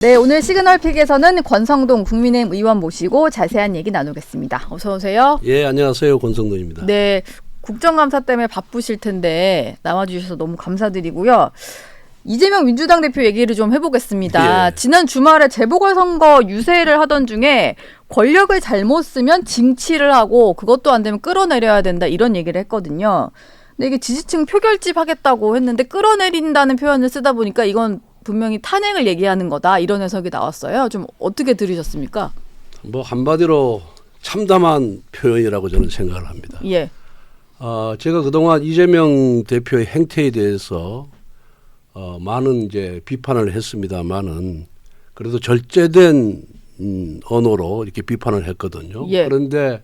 네, 오늘 시그널픽에서는 권성동 국민의힘 의원 모시고 자세한 얘기 나누겠습니다. 어서 오세요. 예, 안녕하세요. 권성동입니다. 네, 국정감사 때문에 바쁘실 텐데 나와주셔서 너무 감사드리고요. 이재명 민주당 대표 얘기를 좀 해보겠습니다. 예. 지난 주말에 재보궐선거 유세를 하던 중에 권력을 잘못 쓰면 징치를 하고 그것도 안 되면 끌어내려야 된다 이런 얘기를 했거든요. 근데 이게 지지층 표결집 하겠다고 했는데 끌어내린다는 표현을 쓰다 보니까 이건 분명히 탄핵을 얘기하는 거다 이런 해석이 나왔어요. 좀 어떻게 들으셨습니까? 뭐 한마디로 참담한 표현이라고 저는 생각을 합니다. 예. 제가 그동안 이재명 대표의 행태에 대해서 많은 이제 비판을 했습니다만은 그래도 절제된 언어로 이렇게 비판을 했거든요. 예. 그런데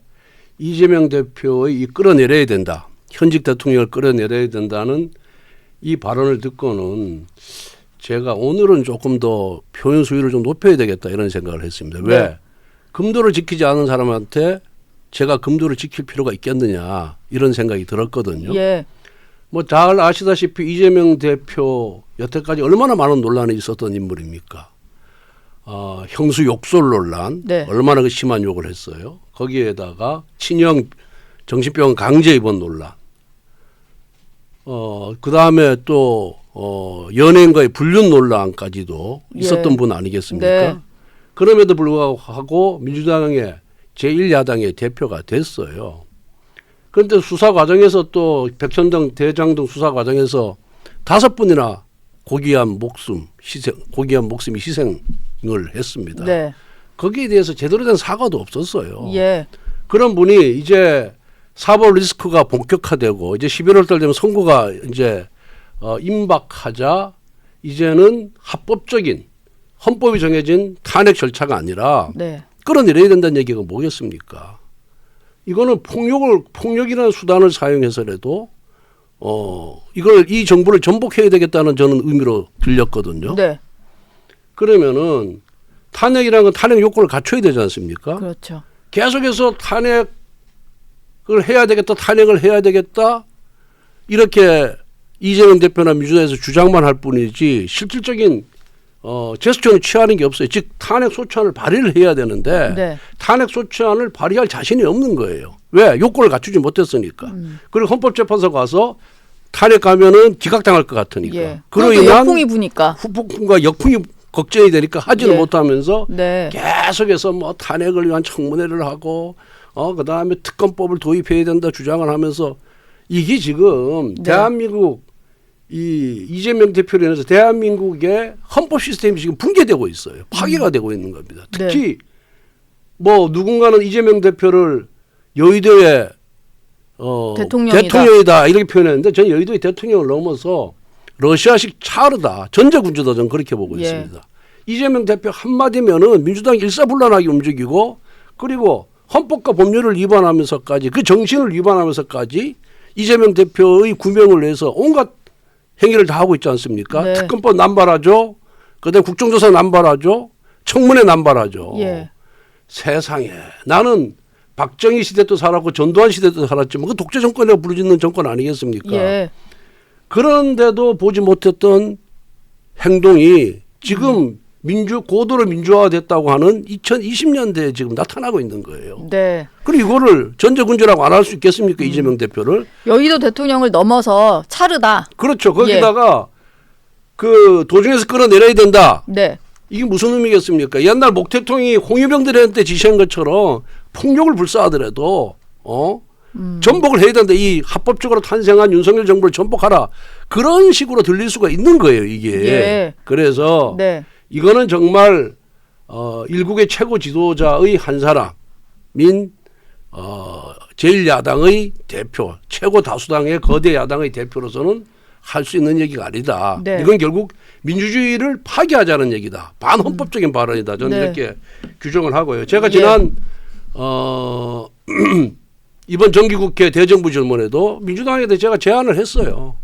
이재명 대표의 이 끌어내려야 된다. 현직 대통령을 끌어내려야 된다는 이 발언을 듣고는 제가 오늘은 조금 더 표현 수위를 좀 높여야 되겠다 이런 생각을 했습니다. 왜? 네. 금도를 지키지 않은 사람한테 제가 금도를 지킬 필요가 있겠느냐 이런 생각이 들었거든요. 예. 뭐 잘 아시다시피 이재명 대표 여태까지 얼마나 많은 논란이 있었던 인물입니까? 형수 욕설 논란, 네. 얼마나 그 심한 욕을 했어요. 거기에다가 친형 정신병원 강제 입원 논란. 그 다음에 또 연예인과의 불륜 논란까지도 있었던 예. 분 아니겠습니까? 네. 그럼에도 불구하고 민주당의 제1야당의 대표가 됐어요. 그런데 수사 과정에서 또 백천동 대장동 수사 과정에서 5분이나 고귀한 목숨이 희생을 했습니다. 네. 거기에 대해서 제대로 된 사과도 없었어요. 예. 그런 분이 이제 사법 리스크가 본격화되고 이제 11월 달 되면 선거가 이제 임박하자 이제는 합법적인 헌법이 정해진 탄핵 절차가 아니라 네. 끌어내려야 된다는 얘기가 뭐겠습니까? 이거는 폭력이라는 수단을 사용해서라도 이 정부를 전복해야 되겠다는 저는 의미로 들렸거든요. 네. 그러면은 탄핵이라는 건 탄핵 요건을 갖춰야 되지 않습니까? 그렇죠. 계속해서 탄핵을 해야 되겠다 이렇게 이재명 대표나 민주당에서 주장만 할 뿐이지 실질적인 제스처는 취하는 게 없어요. 즉 탄핵 소추안을 발의를 해야 되는데 네. 탄핵 소추안을 발의할 자신이 없는 거예요. 왜? 요건을 갖추지 못했으니까. 그리고 헌법재판소 가서 탄핵 가면은 기각당할 것 같으니까. 예. 그로 그리고 인한 역풍이 부니까. 후폭풍과 역풍이 걱정이 되니까 하지는 예. 못하면서 네. 계속해서 뭐 탄핵을 위한 청문회를 하고 그다음에 특검법을 도입해야 된다 주장을 하면서 이게 지금 네. 대한민국 이재명 대표로 인해서 대한민국의 헌법 시스템이 지금 붕괴되고 있어요. 파괴가 되고 있는 겁니다. 특히 뭐 누군가는 이재명 대표를 여의도의 대통령이다 이렇게 표현했는데 저는 여의도의 대통령을 넘어서 러시아식 차르다 전제군주다 저는 그렇게 보고 예. 있습니다. 이재명 대표 한마디면은 민주당이 일사불란하게 움직이고 그리고 헌법과 법률을 위반하면서까지 그 정신을 위반하면서까지 이재명 대표의 구명을 위해서 온갖 행위를 다 하고 있지 않습니까? 네. 특검법 남발하죠. 그다음에 국정조사 남발하죠. 청문회 남발하죠. 예. 세상에 나는 박정희 시대도 살았고 전두환 시대도 살았지만 그 독재 정권이라고 부르짖는 정권 아니겠습니까? 예. 그런데도 보지 못했던 행동이 지금 고도로 민주화됐다고 하는 2020년대에 지금 나타나고 있는 거예요. 네. 그리고 이거를 전제군주라고 안 할 수 있겠습니까? 이재명 대표를. 여의도 대통령을 넘어서 차르다. 그렇죠. 거기다가 그 도중에서 끌어내려야 된다. 네. 이게 무슨 의미겠습니까? 옛날 목 대통령이 홍위병들한테 지시한 것처럼 폭력을 불사하더라도 전복을 해야 된다. 이 합법적으로 탄생한 윤석열 정부를 전복하라. 그런 식으로 들릴 수가 있는 거예요. 이게. 예. 그래서 네. 이거는 정말 일국의 최고 지도자의 한 사람인 제1야당의 대표, 최고 다수당의 거대 야당의 대표로서는 할 수 있는 얘기가 아니다. 네. 이건 결국 민주주의를 파괴하자는 얘기다. 반헌법적인 발언이다. 저는 네. 이렇게 규정을 하고요. 제가 지난 이번 정기국회 대정부 질문에도 민주당에 대해 제가 제안을 했어요.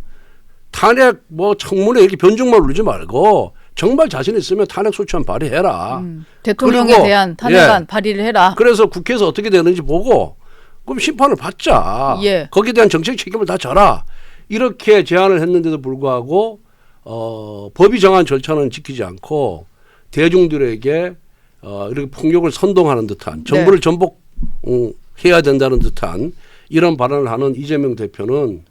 탄핵 청문회 이렇게 변증만 울리지 말고 정말 자신 있으면 탄핵 소추안 발의해라. 대통령에 그리고, 대한 탄핵안 발의를 해라. 그래서 국회에서 어떻게 되는지 보고 그럼 심판을 받자. 예. 거기에 대한 정책 책임을 다 져라. 이렇게 제안을 했는데도 불구하고 법이 정한 절차는 지키지 않고 대중들에게 이렇게 폭력을 선동하는 듯한 정부를 전복해야 된다는 듯한 이런 발언을 하는 이재명 대표는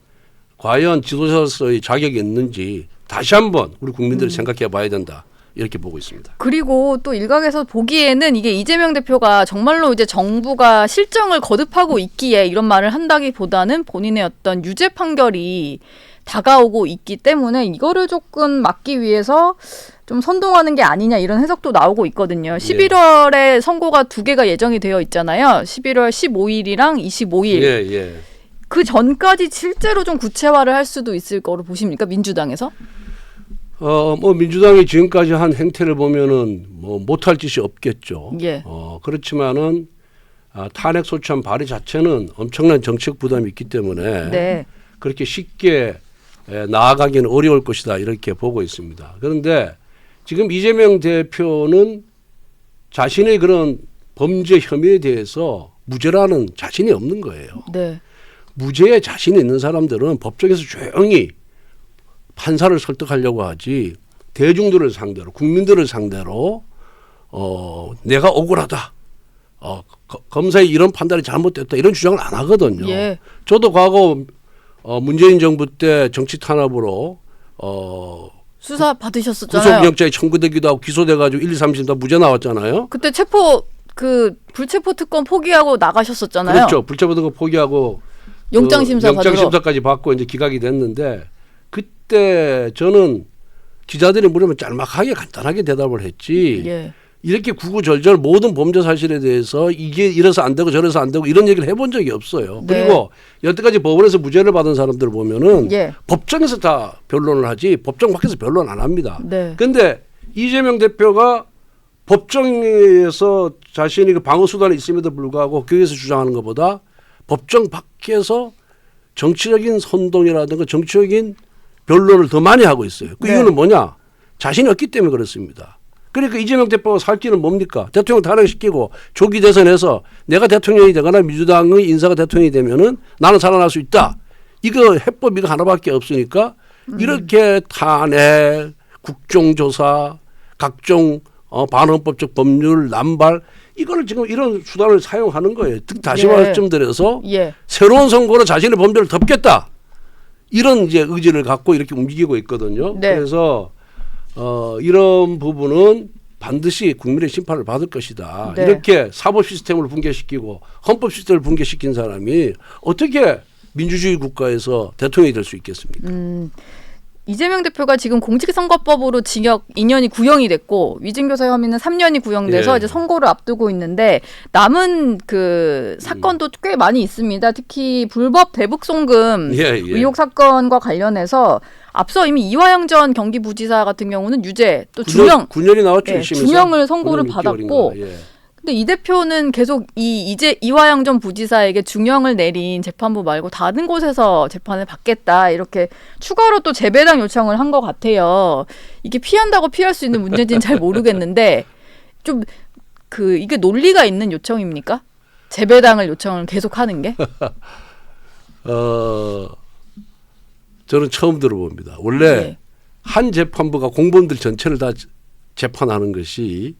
과연 지도자로서의 자격이 있는지 다시 한번 우리 국민들이 생각해 봐야 된다. 이렇게 보고 있습니다. 그리고 또 일각에서 보기에는 이게 이재명 대표가 정말로 이제 정부가 실정을 거듭하고 있기에 이런 말을 한다기보다는 본인의 어떤 유죄 판결이 다가오고 있기 때문에 이거를 조금 막기 위해서 좀 선동하는 게 아니냐 이런 해석도 나오고 있거든요. 11월에 선고가 2개가 예정이 되어 있잖아요. 11월 15일이랑 25일. 예. 그 전까지 실제로 좀 구체화를 할 수도 있을 거로 보십니까? 민주당에서? 뭐 민주당이 지금까지 한 행태를 보면은 뭐 못할 짓이 없겠죠. 예. 그렇지만은 탄핵 소추안 발의 자체는 엄청난 정책 부담이 있기 때문에 네. 그렇게 쉽게 나아가기는 어려울 것이다 이렇게 보고 있습니다. 그런데 지금 이재명 대표는 자신의 그런 범죄 혐의에 대해서 무죄라는 자신이 없는 거예요. 네. 무죄에 자신이 있는 사람들은 법정에서 조용히 판사를 설득하려고 하지 대중들을 상대로 국민들을 상대로 내가 억울하다. 검사의 이런 판단이 잘못됐다. 이런 주장을 안 하거든요. 예. 저도 과거 문재인 정부 때 정치 탄압으로 수사 받으셨었잖아요. 구속영장이 청구되기도 하고 기소돼가지고 1, 2, 3심 다 무죄 나왔잖아요. 그때 불체포 특권 포기하고 나가셨었잖아요. 그렇죠. 불체포 등거 포기하고 영장 심사 받으러. 영장 심사까지 받고 이제 기각이 됐는데 그때 저는 기자들이 물으면 짤막하게 간단하게 대답을 했지. 예. 이렇게 구구절절 모든 범죄 사실에 대해서 이게 이래서 안 되고 저래서 안 되고 이런 얘기를 해본 적이 없어요. 네. 그리고 여태까지 법원에서 무죄를 받은 사람들을 보면은 예. 법정에서 다 변론을 하지 법정 밖에서 변론 안 합니다. 네. 그런데 이재명 대표가 법정에서 자신이 그 방어 수단이 있음에도 불구하고 거기에서 주장하는 것보다 법정 밖에서 정치적인 선동이라든가 정치적인 변론을 더 많이 하고 있어요. 그 네. 이유는 뭐냐? 자신이 없기 때문에 그렇습니다. 그러니까 이재명 대표가 살 길은 뭡니까? 대통령 탄핵시키고 조기 대선에서 내가 대통령이 되거나 민주당의 인사가 대통령이 되면은 나는 살아날 수 있다. 이거 해법 이거 하나밖에 없으니까 이렇게 탄핵, 국정조사, 각종 반헌법적 법률 남발 이거를 지금 이런 수단을 사용하는 거예요. 다시 예. 말씀드려서 예. 새로운 선거로 자신의 범죄를 덮겠다. 이런 이제 의지를 갖고 이렇게 움직이고 있거든요. 네. 그래서 이런 부분은 반드시 국민의 심판을 받을 것이다. 네. 이렇게 사법 시스템을 붕괴시키고 헌법 시스템을 붕괴시킨 사람이 어떻게 민주주의 국가에서 대통령이 될 수 있겠습니까? 이재명 대표가 지금 공직선거법으로 징역 2년이 구형이 됐고 위증교사 혐의는 3년이 구형돼서 예. 이제 선고를 앞두고 있는데 남은 그 사건도 꽤 많이 있습니다. 특히 불법 대북송금 의혹 사건과 관련해서 앞서 이미 이화영 전 경기부지사 같은 경우는 유죄 또 중형 9년이 나왔죠. 네, 1심에서. 중형을 선고를 9년 6개월인가. 받았고 예. 근데 이 대표는 계속 이화영 전 부지사에게 중형을 내린 재판부 말고 다른 곳에서 재판을 받겠다 이렇게 추가로 또 재배당 요청을 한 것 같아요. 이게 피한다고 피할 수 있는 문제인지는 잘 모르겠는데 좀 이게 논리가 있는 요청입니까? 재배당을 요청을 계속 하는 게? 저는 처음 들어봅니다. 원래 네. 한 재판부가 공범들 전체를 다 재판하는 것이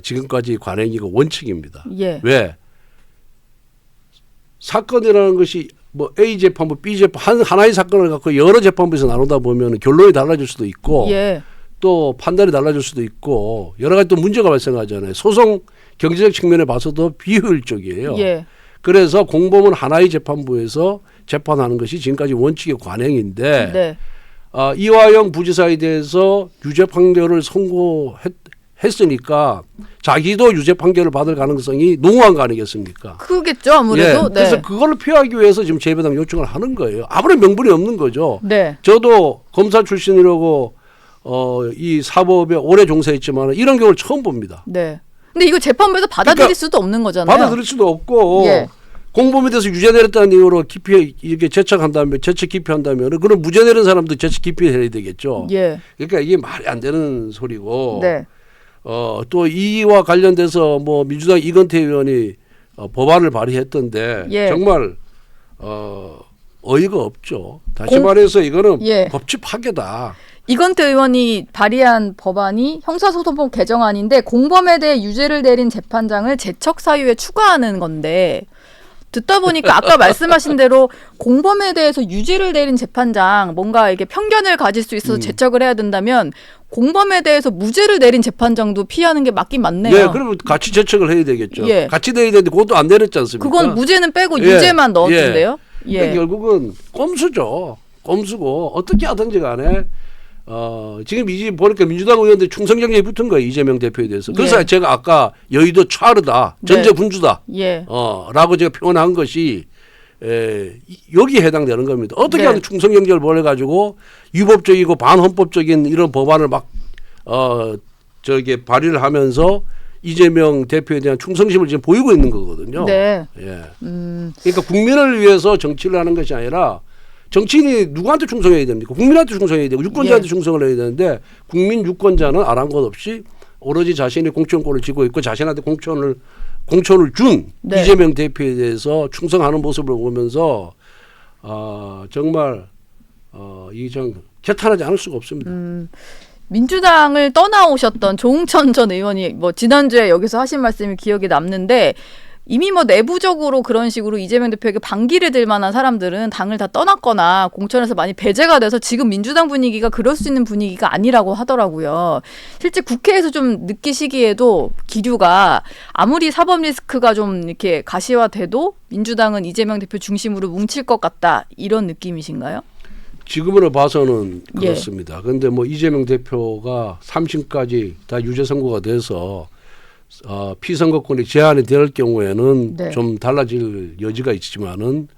지금까지 관행이고 원칙입니다. 예. 왜? 사건이라는 것이 뭐 A 재판부, B 재판 하나의 사건을 갖고 여러 재판부에서 나누다 보면 결론이 달라질 수도 있고 예. 또 판단이 달라질 수도 있고 여러 가지 또 문제가 발생하잖아요. 소송 경제적 측면에 봐서도 비효율적이에요. 예. 그래서 공범은 하나의 재판부에서 재판하는 것이 지금까지 원칙의 관행인데 네. 이화영 부지사에 대해서 유죄 판결을 선고했으니까 자기도 유죄 판결을 받을 가능성이 농후한 거 아니겠습니까? 크겠죠 아무래도. 네. 그래서 그걸 피하기 위해서 지금 재배당 요청을 하는 거예요. 아무런 명분이 없는 거죠. 네. 저도 검사 출신이라고 이 사법에 오래 종사했지만 이런 경우를 처음 봅니다. 네. 근데 이거 재판부에서 받아들일 그러니까 수도 없는 거잖아요. 받아들일 수도 없고 예. 공범에 대해서 유죄 내렸다는 이유로 기피 이렇게 재책 기피한다면 그럼 무죄 내린 사람도 재책 기피해야 되겠죠. 예. 그러니까 이게 말이 안 되는 소리고 네. 또 이와 관련돼서 뭐 민주당 이건태 의원이 법안을 발의했던데 예. 정말 어이가 없죠. 다시 말해서 이거는 예. 법치 파괴다. 이건태 의원이 발의한 법안이 형사소송법 개정안인데 공범에 대해 유죄를 내린 재판장을 재척 사유에 추가하는 건데 듣다 보니까 아까 말씀하신 대로 공범에 대해서 유죄를 내린 재판장 뭔가 이게 편견을 가질 수 있어서 재척을 해야 된다면 공범에 대해서 무죄를 내린 재판장도 피하는 게 맞긴 맞네요. 네, 그러면 같이 재척을 해야 되겠죠. 예. 같이 돼야 되는데 그것도 안 내렸지 않습니까? 그건 무죄는 빼고 예. 유죄만 넣었던데요. 예. 그러니까 결국은 꼼수죠. 꼼수고 어떻게 하든지 간에 지금 이제 보니까 민주당 의원들이 충성 경쟁이 붙은 거예요. 이재명 대표에 대해서. 그래서 예. 제가 아까 여의도 차르다. 전제 분주다. 예. 라고 제가 표현한 것이 여기에 해당되는 겁니다. 어떻게 네. 하든 충성 경쟁을 벌여가지고 유법적이고 반헌법적인 이런 법안을 막 발의를 하면서 이재명 대표에 대한 충성심을 지금 보이고 있는 거거든요. 네. 예. 그러니까 국민을 위해서 정치를 하는 것이 아니라 정치인이 누구한테 충성해야 됩니까? 국민한테 충성해야 되고 유권자한테 예. 충성을 해야 되는데 국민 유권자는 아랑곳 없이 오로지 자신이 공천권을 쥐고 있고 자신한테 공천을 준 네. 이재명 대표에 대해서 충성하는 모습을 보면서 정말 이 좀 개탄하지 않을 수가 없습니다. 민주당을 떠나오셨던 조응천 전 의원이 뭐 지난주에 여기서 하신 말씀이 기억에 남는데 이미 뭐 내부적으로 그런 식으로 이재명 대표에게 반기를 들 만한 사람들은 당을 다 떠났거나 공천에서 많이 배제가 돼서 지금 민주당 분위기가 그럴 수 있는 분위기가 아니라고 하더라고요. 실제 국회에서 좀 느끼시기에도 기류가 아무리 사법 리스크가 좀 이렇게 가시화돼도 민주당은 이재명 대표 중심으로 뭉칠 것 같다 이런 느낌이신가요? 지금으로 봐서는 그렇습니다. 그런데 뭐 이재명 대표가 3심까지 다 유죄 선고가 돼서 피선거권이 제한이 될 경우에는 네. 좀 달라질 여지가 있지만은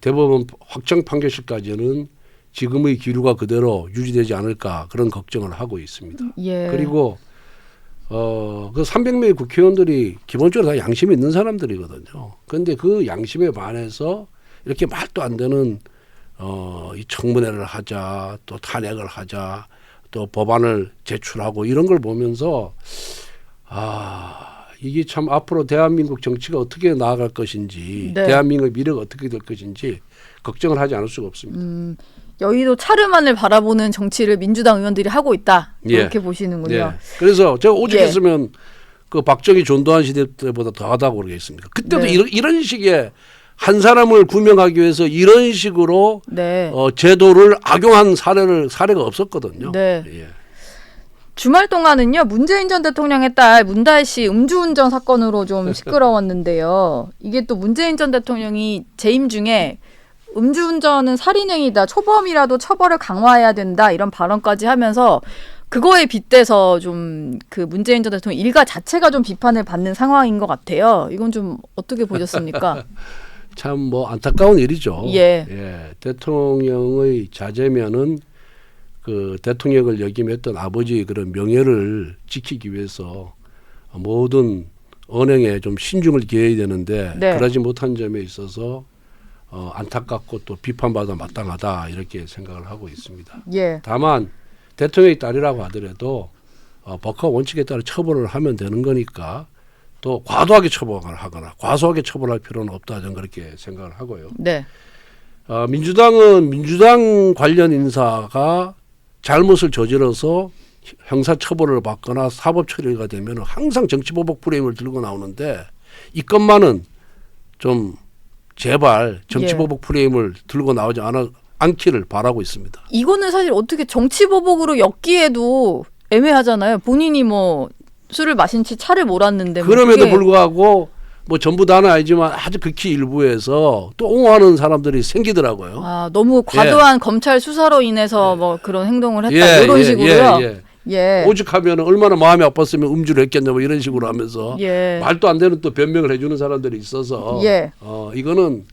대법원 확정 판결시까지는 지금의 기류가 그대로 유지되지 않을까 그런 걱정을 하고 있습니다. 예. 그리고 그 300명의 국회의원들이 기본적으로 다 양심이 있는 사람들이거든요. 그런데 그 양심에 반해서 이렇게 말도 안 되는 이 청문회를 하자, 또 탄핵을 하자, 또 법안을 제출하고 이런 걸 보면서 이게 참 앞으로 대한민국 정치가 어떻게 나아갈 것인지, 네. 대한민국의 미래가 어떻게 될 것인지 걱정을 하지 않을 수가 없습니다. 여의도 차르만을 바라보는 정치를 민주당 의원들이 하고 있다 이렇게 예. 보시는군요. 예. 그래서 제가 오직 예. 했으면 그 박정희 전두환 시대 때보다 더하다고 그러겠습니다. 그때도 네. 이런 식의 한 사람을 구명하기 위해서 이런 식으로 네. 제도를 악용한 사례가 없었거든요. 네. 예. 주말 동안은요 문재인 전 대통령의 딸 문다혜 씨 음주운전 사건으로 좀 시끄러웠는데요. 이게 또 문재인 전 대통령이 재임 중에 음주운전은 살인행위다, 초범이라도 처벌을 강화해야 된다 이런 발언까지 하면서 그거에 빗대서 좀 그 문재인 전 대통령 일가 자체가 좀 비판을 받는 상황인 것 같아요. 이건 좀 어떻게 보셨습니까? 참 뭐 안타까운 일이죠. 예. 대통령의 자제면은 그 대통령을 역임했던 아버지의 그런 명예를 지키기 위해서 모든 언행에 좀 신중을 기해야 되는데 네. 그러지 못한 점에 있어서 안타깝고 또 비판받아 마땅하다 이렇게 생각을 하고 있습니다. 예. 다만 대통령의 딸이라고 하더라도 법과 원칙에 따라 처벌을 하면 되는 거니까 또 과도하게 처벌을 하거나 과소하게 처벌할 필요는 없다 저는 그렇게 생각을 하고요. 네. 민주당은 민주당 관련 인사가 잘못을 저질러서 형사 처벌을 받거나 사법 처리가 되면 항상 정치보복 프레임을 들고 나오는데 이 것만은 좀 제발 정치보복 프레임을 들고 나오지 않기를 바라고 있습니다. 이거는 사실 어떻게 정치보복으로 엮기에도 애매하잖아요. 본인이 뭐 술을 마신 채 차를 몰았는데 뭐 그럼에도 그게 불구하고 뭐 전부 다는 아니지만 아주 극히 일부에서 또 옹호하는 사람들이 생기더라고요. 너무 과도한 검찰 수사로 인해서 뭐 그런 행동을 했다 이런 식으로요. 예. 오죽하면 얼마나 마음이 아팠으면 음주를 했겠냐 뭐 이런 식으로 하면서 예. 말도 안 되는 또 변명을 해주는 사람들이 있어서 예. 이거는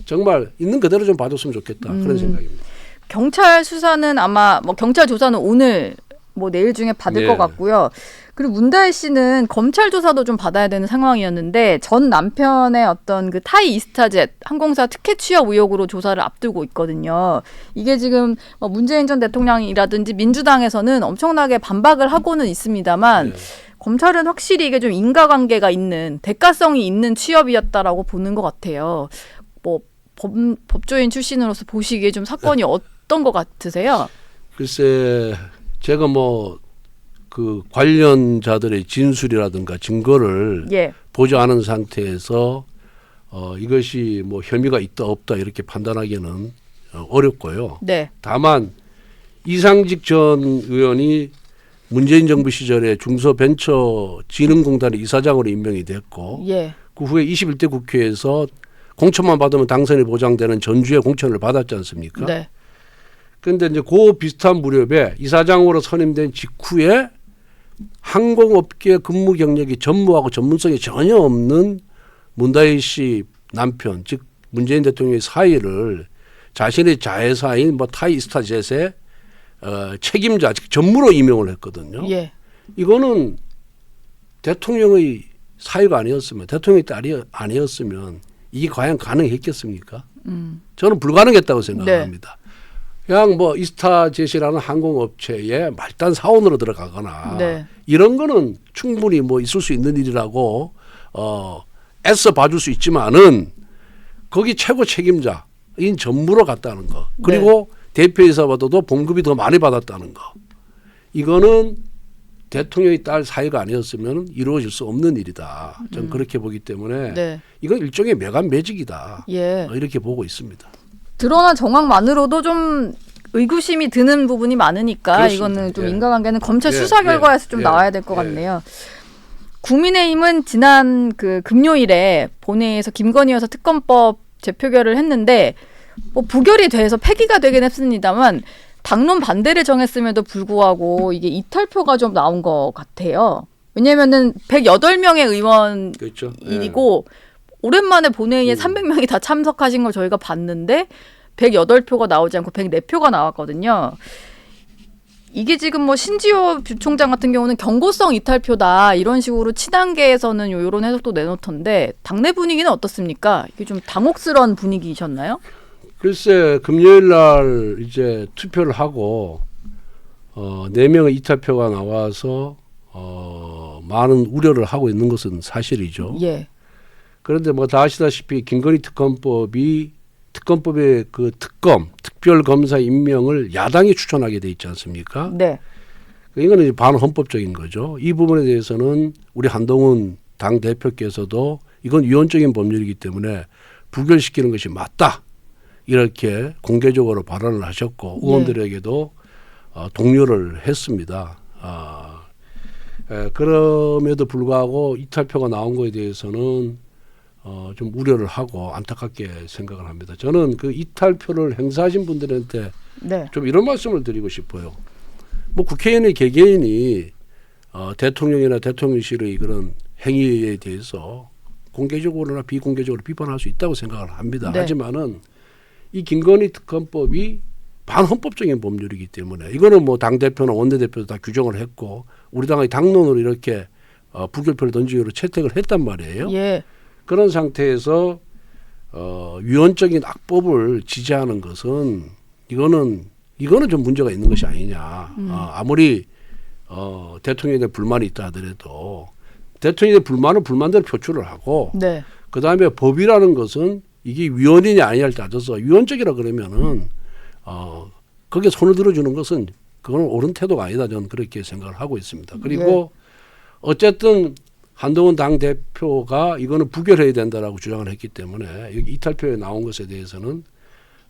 정말 있는 그대로 좀 봐줬으면 좋겠다 그런 생각입니다. 경찰 수사는 아마 뭐 경찰 조사는 오늘 뭐 내일 중에 받을 것 같고요. 그리고 문다혜 씨는 검찰 조사도 좀 받아야 되는 상황이었는데 전 남편의 어떤 그 타이 이스타젯 항공사 특혜 취업 의혹으로 조사를 앞두고 있거든요. 이게 지금 뭐 문재인 전 대통령이라든지 민주당에서는 엄청나게 반박을 하고는 있습니다만 검찰은 확실히 이게 좀 인과관계가 있는 대가성이 있는 취업이었다라고 보는 것 같아요. 뭐 법조인 출신으로서 보시기에 좀 사건이 어떤 것 같으세요? 글쎄 제가 뭐 그 관련자들의 진술이라든가 증거를 예. 보지 않은 상태에서 이것이 뭐 혐의가 있다 없다 이렇게 판단하기는 어렵고요. 네. 다만 이상직 전 의원이 문재인 정부 시절에 중소벤처진흥공단의 이사장으로 임명이 됐고 예. 그 후에 21대 국회에서 공천만 받으면 당선이 보장되는 전주의 공천을 받았지 않습니까? 네. 그런데 이제 그 비슷한 무렵에 이사장으로 선임된 직후에 항공업계 근무 경력이 전무하고 전문성이 전혀 없는 문다희 씨 남편, 즉 문재인 대통령의 사의를 자신의 자회사인 뭐 타이스타젯의 책임자, 즉 전무로 임명을 했거든요. 예. 이거는 대통령의 사유가 아니었으면, 대통령의 딸이 아니었으면 이게 과연 가능했겠습니까? 저는 불가능했다고 생각합니다. 그냥 뭐 이스타젯이라는 항공업체에 말단 사원으로 들어가거나 네. 이런 거는 충분히 뭐 있을 수 있는 일이라고 애써 봐줄 수 있지만은 거기 최고 책임자인 전무로 갔다는 거, 그리고 대표이사보다도 봉급이 더 많이 받았다는 거, 이거는 대통령의 딸 사이가 아니었으면 이루어질 수 없는 일이다. 저는 그렇게 보기 때문에 네. 이건 일종의 매간매직이다. 예. 이렇게 보고 있습니다. 드러난 정황만으로도 좀 의구심이 드는 부분이 많으니까 그렇습니다. 이거는 좀 예. 인과관계는 검찰 예, 수사 결과에서 예, 좀 예, 나와야 될 것 예. 같네요. 국민의힘은 지난 그 금요일에 본회의에서 김건희 여사 특검법 재표결을 했는데 뭐 부결이 돼서 폐기가 되긴 했습니다만 당론 반대를 정했음에도 불구하고 이게 이탈표가 좀 나온 것 같아요. 왜냐면은 108명의 의원이고 그렇죠. 오랜만에 본회의에 300명이 다 참석하신 걸 저희가 봤는데 108표가 나오지 않고 104표가 나왔거든요. 이게 지금 뭐 신지호 부총장 같은 경우는 경고성 이탈표다 이런 식으로 친한계에서는 이런 해석도 내놓던데 당내 분위기는 어떻습니까? 이게 좀 당혹스러운 분위기셨나요? 글쎄 금요일 날 이제 투표를 하고 4명의 이탈표가 나와서 많은 우려를 하고 있는 것은 사실이죠. 예. 그런데 뭐 다 아시다시피 김건희 특검법의 그 특별 검사 임명을 야당이 추천하게 돼 있지 않습니까? 네. 이거는 이제 반헌법적인 거죠. 이 부분에 대해서는 우리 한동훈 당 대표께서도 이건 위헌적인 법률이기 때문에 부결시키는 것이 맞다. 이렇게 공개적으로 발언을 하셨고 의원들에게도 독려를 했습니다. 그럼에도 불구하고 이탈표가 나온 거에 대해서는 좀 우려를 하고 안타깝게 생각을 합니다. 저는 그 이탈표를 행사하신 분들한테 네. 좀 이런 말씀을 드리고 싶어요. 뭐 국회의원의 개개인이 대통령이나 대통령실의 그런 행위에 대해서 공개적으로나 비공개적으로 비판할 수 있다고 생각을 합니다. 네. 하지만은 이 김건희 특검법이 반헌법적인 법률이기 때문에 이거는 뭐 당대표나 원내대표도 다 규정을 했고 우리 당의 당론으로 이렇게 부결표를 던지기로 채택을 했단 말이에요. 예. 그런 상태에서 위헌적인 악법을 지지하는 것은 이거는 좀 문제가 있는 것이 아니냐. 아무리 대통령에 대한 불만이 있다 하더라도 대통령에 대한 불만은 불만대로 표출을 하고 네. 그다음에 법이라는 것은 이게 위헌이냐 아니냐를 따져서 위헌적이라 그러면은 거기에 손을 들어주는 것은 그건 옳은 태도가 아니다. 저는 그렇게 생각을 하고 있습니다. 그리고 어쨌든 한동훈 당대표가 이거는 부결해야 된다라고 주장을 했기 때문에 여기 이탈표에 나온 것에 대해서는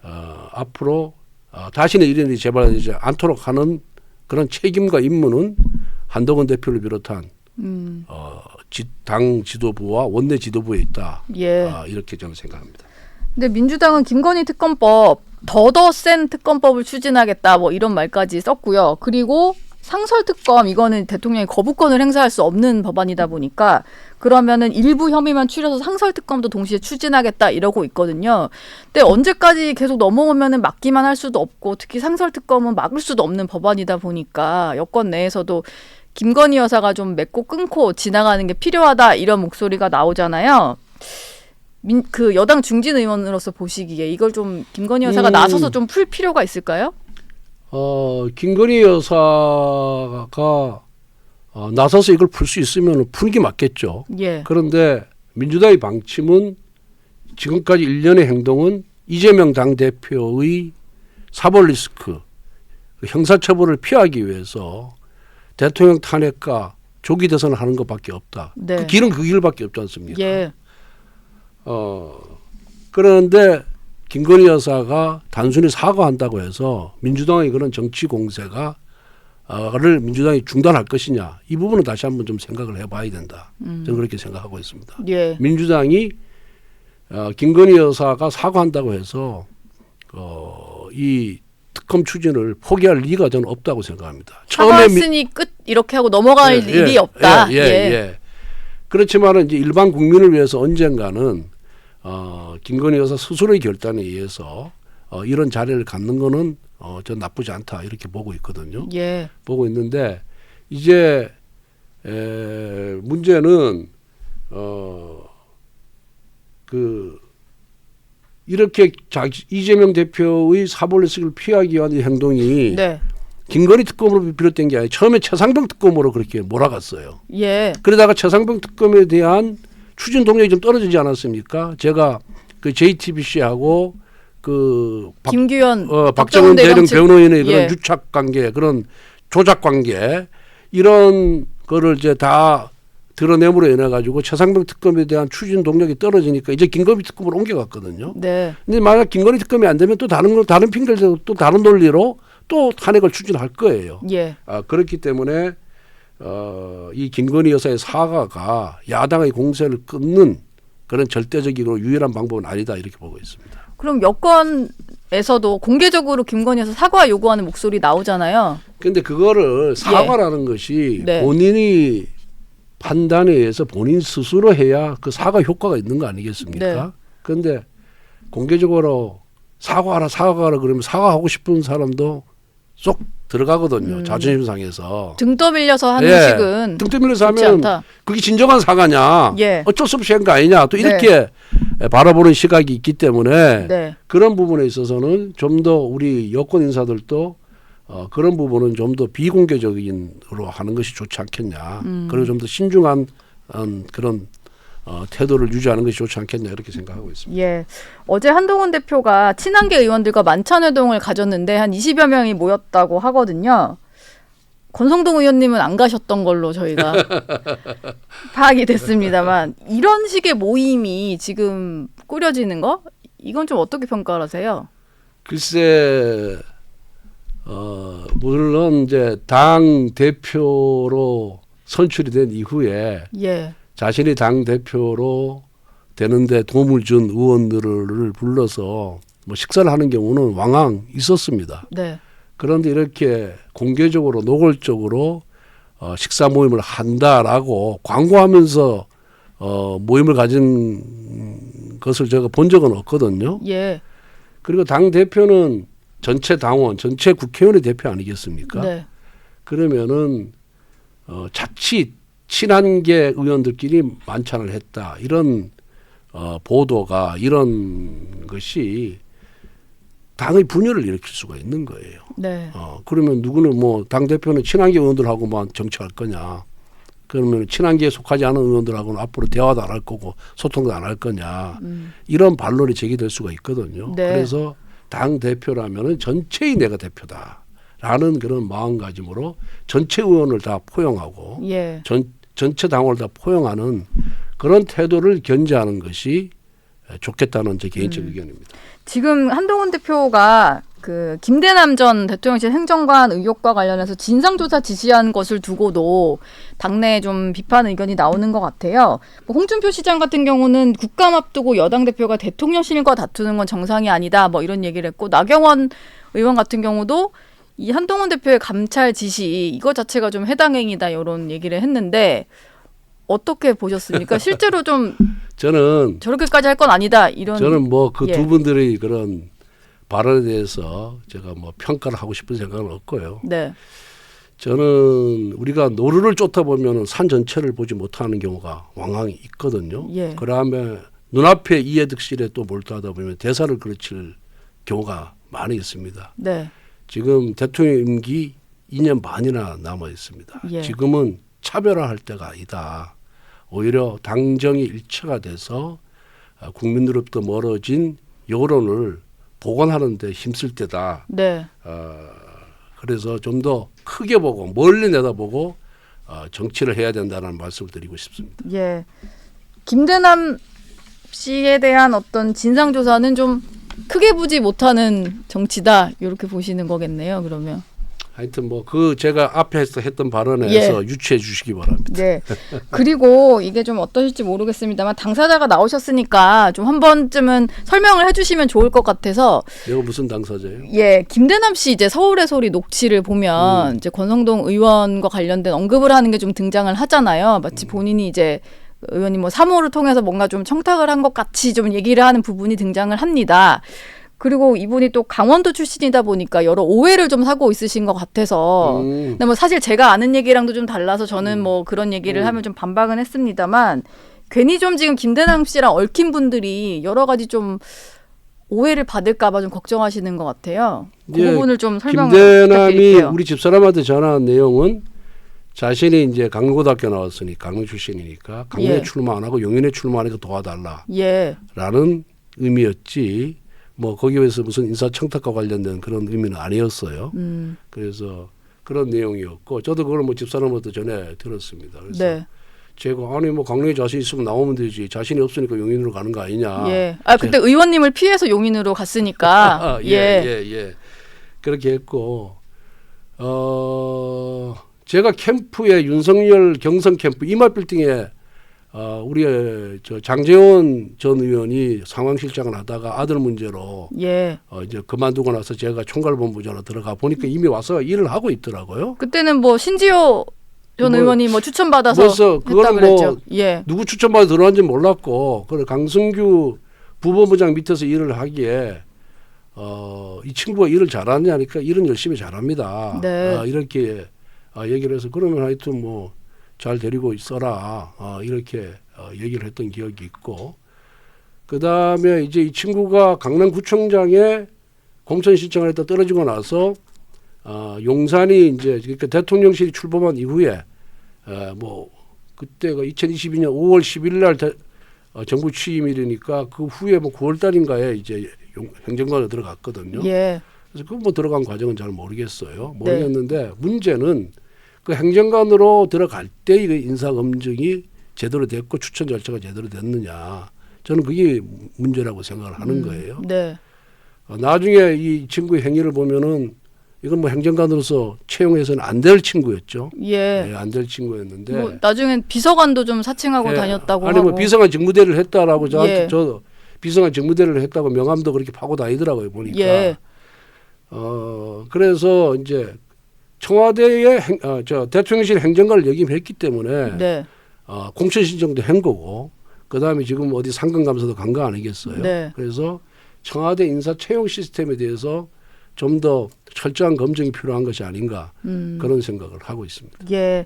앞으로 다시는 이런 일이 재발되지 않도록 하는 그런 책임과 임무는 한동훈 대표를 비롯한 당 지도부와 원내 지도부에 있다. 예. 이렇게 저는 생각합니다. 근데 민주당은 김건희 특검법 더 센 특검법을 추진하겠다 뭐 이런 말까지 썼고요. 그리고 상설특검 이거는 대통령이 거부권을 행사할 수 없는 법안이다 보니까 그러면은 일부 혐의만 추려서 상설특검도 동시에 추진하겠다 이러고 있거든요. 근데 언제까지 계속 넘어오면은 막기만 할 수도 없고 특히 상설특검은 막을 수도 없는 법안이다 보니까 여권 내에서도 김건희 여사가 좀 맺고 끊고 지나가는 게 필요하다 이런 목소리가 나오잖아요. 그 여당 중진 의원으로서 보시기에 이걸 좀 김건희 여사가 나서서 좀 풀 필요가 있을까요? 김건희 여사가 나서서 이걸 풀 수 있으면 푸는 게 맞겠죠. 예. 그런데 민주당의 방침은 지금까지 일련의 행동은 이재명 당대표의 사법 리스크 형사처벌을 피하기 위해서 대통령 탄핵과 조기 대선을 하는 것밖에 없다. 네. 그 길은 그 길밖에 없지 않습니까? 예. 그런데 김건희 여사가 단순히 사과한다고 해서 민주당의 그런 정치 공세가 를 민주당이 중단할 것이냐, 이 부분은 다시 한번 좀 생각을 해봐야 된다. 저는 그렇게 생각하고 있습니다. 예. 민주당이 김건희 여사가 사과한다고 해서 이 특검 추진을 포기할 리가 저는 없다고 생각합니다. 사과했으니 끝 이렇게 하고 넘어갈 일이 없다. 예. 그렇지만은 이제 일반 국민을 위해서 언젠가는 김건희 여사 스스로의 결단에 의해서 이런 자리를 갖는 거는 전 나쁘지 않다 이렇게 보고 있거든요. 예. 보고 있는데 이제 문제는 이렇게 이재명 대표의 사법리스크를 피하기 위한 이 행동이 네. 김건희 특검으로 비롯된 게 아니라 처음에 최상병 특검으로 그렇게 몰아갔어요. 예. 그러다가 최상병 특검에 대한 추진 동력이 좀 떨어지지 않았습니까? 제가 그 JTBC하고 김규현, 박정은 대령 측. 변호인의 그런 예. 유착 관계, 그런 조작 관계 이런 거를 이제 다 드러냄으로 인해 가지고 최상병 특검에 대한 추진 동력이 떨어지니까 이제 김건희 특검으로 옮겨갔거든요. 네. 근데 만약 김건희 특검이 안 되면 또 다른 핑계를 또 다른 논리로 또 탄핵을 추진할 거예요. 예. 그렇기 때문에 이 김건희 여사의 사과가 야당의 공세를 끊는 그런 절대적이고 유일한 방법은 아니다 이렇게 보고 있습니다. 그럼 여권에서도 공개적으로 김건희 여사 사과 요구하는 목소리 나오잖아요. 그런데 그거를 사과라는 것이 네. 본인이 판단에 의해서 본인 스스로 해야 그 사과 효과가 있는 거 아니겠습니까? 네. 그런데 공개적으로 사과하라 그러면 사과하고 싶은 사람도 쏙 들어가거든요. 자존심 상해서. 등 떠밀려서 하는 예. 식은 등 떠밀려서 좋지 하면 않다. 그게 진정한 사과냐. 예. 어쩔 수 없이 한 거 아니냐. 또 이렇게 바라보는 시각이 있기 때문에 네. 그런 부분에 있어서는 좀 더 우리 여권 인사들도 그런 부분은 좀 더 비공개적인으로 하는 것이 좋지 않겠냐. 그리고 좀 더 신중한 그런 태도를 유지하는 것이 좋지 않겠냐 이렇게 생각하고 있습니다. 예. 어제 한동훈 대표가 친한계 의원들과 만찬회동을 가졌는데 한 20여 명이 모였다고 하거든요. 권성동 의원님은 안 가셨던 걸로 저희가 파악이 됐습니다만 이런 식의 모임이 지금 꾸려지는 거? 이건 좀 어떻게 평가하세요? 글쎄, 물론 이제 당 대표로 선출이 된 이후에 예. 자신이 당 대표로 되는데 도움을 준 의원들을 불러서 뭐 식사를 하는 경우는 왕왕 있었습니다. 네. 그런데 이렇게 공개적으로 노골적으로 식사 모임을 한다라고 광고하면서 모임을 가진 것을 제가 본 적은 없거든요. 예. 그리고 당 대표는 전체 당원, 전체 국회의원의 대표 아니겠습니까? 네. 그러면은 자칫 친한계 의원들끼리 만찬을 했다 이런 보도가 이런 것이 당의 분열을 일으킬 수가 있는 거예요. 네. 그러면 누구는 뭐 당 대표는 친한계 의원들하고만 정치할 거냐? 그러면 친한계에 속하지 않은 의원들하고는 앞으로 대화도 안 할 거고 소통도 안 할 거냐? 이런 반론이 제기될 수가 있거든요. 네. 그래서 당 대표라면은 전체의 내가 대표다라는 그런 마음가짐으로 전체 의원을 다 포용하고 예. 전체 당원을 다 포용하는 그런 태도를 견지하는 것이 좋겠다는 제 개인적 의견입니다. 지금 한동훈 대표가 그 김대남 전 대통령실 행정관 의혹과 관련해서 진상조사 지시한 것을 두고도 당내에 좀 비판 의견이 나오는 것 같아요. 뭐 홍준표 시장 같은 경우는 국감 앞두고 여당 대표가 대통령실과 다투는 건 정상이 아니다. 뭐 이런 얘기를 했고 나경원 의원 같은 경우도 이 한동훈 대표의 감찰 지시 이거 자체가 좀 해당 행위다 이런 얘기를 했는데 어떻게 보셨습니까? 실제로 좀 저는 저렇게까지 할 건 아니다 이런. 저는 뭐 그 두 예. 분들의 그런 발언에 대해서 제가 뭐 평가를 하고 싶은 생각은 없고요. 네. 저는 우리가 노루를 쫓다 보면 산 전체를 보지 못하는 경우가 왕왕 있거든요. 예. 그다음에 눈앞에 이해득실에 또 몰두하다 보면 대사를 그르칠 경우가 많이 있습니다. 네. 지금 대통령 임기 2년 반이나 남아 있습니다. 예. 지금은 차별화할 때가 아니다. 오히려 당정이 일체가 돼서 국민으로부터 멀어진 여론을 복원하는 데 힘쓸 때다. 네. 그래서 좀 더 크게 보고 멀리 내다보고 정치를 해야 된다는 말씀을 드리고 싶습니다. 예. 김대남 씨에 대한 어떤 진상 조사는 좀 크게 보지 못하는 정치다 이렇게 보시는 거겠네요. 그러면. 하여튼 뭐 그 제가 앞에서 했던 발언에서 유추해 주시기 바랍니다. 네. 그리고 이게 좀 어떠실지 모르겠습니다만 당사자가 나오셨으니까 좀 한 번쯤은 설명을 해주시면 좋을 것 같아서. 내가 무슨 당사자예요? 예, 김대남 씨 이제 서울의 소리 녹취를 보면 이제 권성동 의원과 관련된 언급을 하는 게 좀 등장을 하잖아요. 마치 본인이 이제 의원님 뭐 사모를 통해서 뭔가 좀 청탁을 한 것 같이 좀 얘기를 하는 부분이 등장을 합니다. 그리고 이분이 또 강원도 출신이다 보니까 여러 오해를 좀 사고 있으신 것 같아서. 근데 뭐 사실 제가 아는 얘기랑도 좀 달라서 저는 뭐 그런 얘기를 하면 좀 반박은 했습니다만 괜히 좀 지금 김대남 씨랑 얽힌 분들이 여러 가지 좀 오해를 받을까봐 좀 걱정하시는 것 같아요. 그 부분을 좀 설명을 김대남이 부탁드릴게요. 우리 집사람한테 전화한 내용은 자신이 이제 강릉고등학교 나왔으니 강릉 출신이니까 강릉에 출마 안 하고 용인에 출마하니까 도와달라라는 예. 의미였지. 뭐 거기에서 무슨 인사청탁과 관련된 그런 의미는 아니었어요. 그래서 그런 내용이었고 저도 그걸 뭐 집사람한테 전해 들었습니다. 그래서 네. 제가 아니 뭐 강릉에 자신 있으면 나오면 되지 자신이 없으니까 용인으로 가는 거 아니냐. 예. 아 그때 의원님을 피해서 용인으로 갔으니까. 예. 그렇게 했고 제가 캠프에 윤석열 경선 캠프 이마빌딩에 우리 저 장제원 전 의원이 상황실장을 하다가 아들 문제로 예. 이제 그만두고 나서 제가 총괄본부장으로 들어가 보니까 이미 와서 일을 하고 있더라고요. 그때는 뭐 신지호 전 뭐, 의원이 뭐 추천받아서 그래서 했다 그거는 그랬죠. 뭐 예. 누구 추천받아 들어왔는지 몰랐고 그래 강승규 부본부장 밑에서 일을 하기에 이 친구가 일을 잘하냐니까 일은 열심히 잘합니다. 네. 이렇게 얘기를 해서 그러면 하여튼 뭐 잘 데리고 있어라 이렇게 얘기를 했던 기억이 있고 그 다음에 이제 이 친구가 강남구청장에 공천 신청을 했다 떨어지고 나서 용산이 이제 그러니까 대통령실이 출범한 이후에 뭐 그때가 2022년 5월 10일 날 정부 취임일이니까 그 후에 뭐 9월 달인가에 이제 행정관으로 들어갔거든요. 예. 그래서 그 뭐 들어간 과정은 잘 모르겠어요. 모르겠는데 문제는 그 행정관으로 들어갈 때 이거 인사 검증이 제대로 됐고 추천 절차가 제대로 됐느냐. 저는 그게 문제라고 생각을 하는 거예요. 네. 나중에 이 친구의 행위를 보면은 이건 뭐 행정관으로서 채용해서는 안 될 친구였죠. 예. 안 될 친구였는데. 뭐 나중엔 비서관도 좀 사칭하고 다녔다고 아니 하고. 뭐 비서관 직무대리를 했다라고 저한테 예. 저 비서관 직무대리를 했다고 명함도 그렇게 파고 다니더라고요 보니까. 예. 그래서 이제 청와대의 저 대통령실 행정관을 역임했기 때문에 네. 공천 신청도 한 거고 그다음에 지금 어디 상근감사도 간 거 아니겠어요. 네. 그래서 청와대 인사 채용 시스템에 대해서 좀 더 철저한 검증이 필요한 것이 아닌가 그런 생각을 하고 있습니다. 예.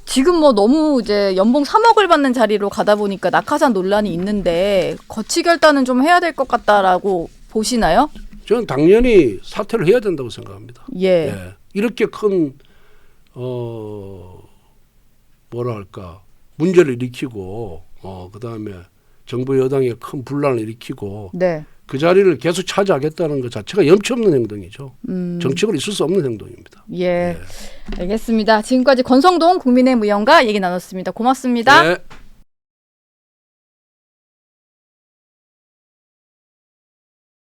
지금 뭐 너무 이제 연봉 3억을 받는 자리로 가다 보니까 낙하산 논란이 있는데 거치 결단은 좀 해야 될 것 같다라고 보시나요? 저는 당연히 사퇴를 해야 된다고 생각합니다. 예. 이렇게 큰 뭐랄까 문제를 일으키고 그다음에 정부 여당에 큰 분란을 일으키고 네. 그 자리를 계속 차지하겠다는 것 자체가 염치 없는 행동이죠. 정책으로 있을 수 없는 행동입니다. 예. 알겠습니다. 지금까지 권성동 국민의힘 의원과 얘기 나눴습니다. 고맙습니다. 네.